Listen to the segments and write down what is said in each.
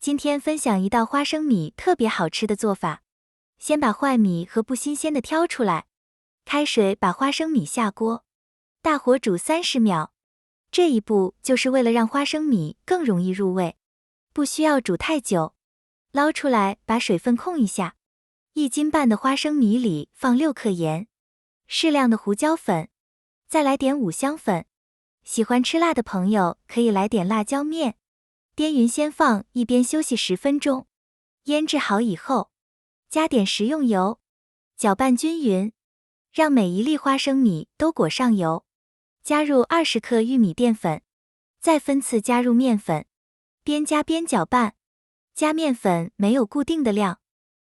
今天分享一道花生米特别好吃的做法。先把坏米和不新鲜的挑出来，开水把花生米下锅，大火煮30秒。这一步就是为了让花生米更容易入味，不需要煮太久。捞出来把水分控一下。1斤半的花生米里放6克盐，适量的胡椒粉，再来点五香粉。喜欢吃辣的朋友可以来点辣椒面。颠匀先放一边休息10分钟。腌制好以后，加点食用油，搅拌均匀，让每一粒花生米都裹上油。加入20克玉米淀粉，再分次加入面粉，边加边搅拌。加面粉没有固定的量，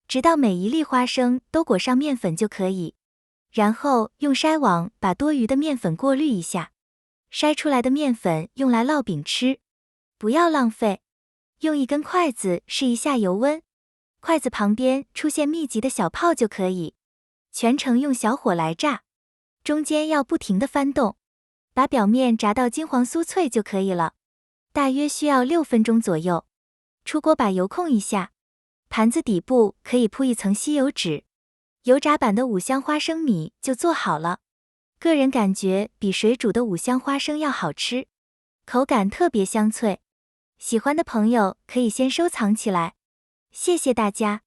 直到每一粒花生都裹上面粉就可以。然后用筛网把多余的面粉过滤一下，筛出来的面粉用来烙饼吃，不要浪费。用一根筷子试一下油温，筷子旁边出现密集的小泡就可以。全程用小火来炸，中间要不停地翻动，把表面炸到金黄酥脆就可以了。大约需要6分钟左右。出锅把油控一下，盘子底部可以铺一层吸油纸，油炸版的五香花生米就做好了。个人感觉比水煮的五香花生要好吃，口感特别香脆。喜欢的朋友可以先收藏起来。谢谢大家。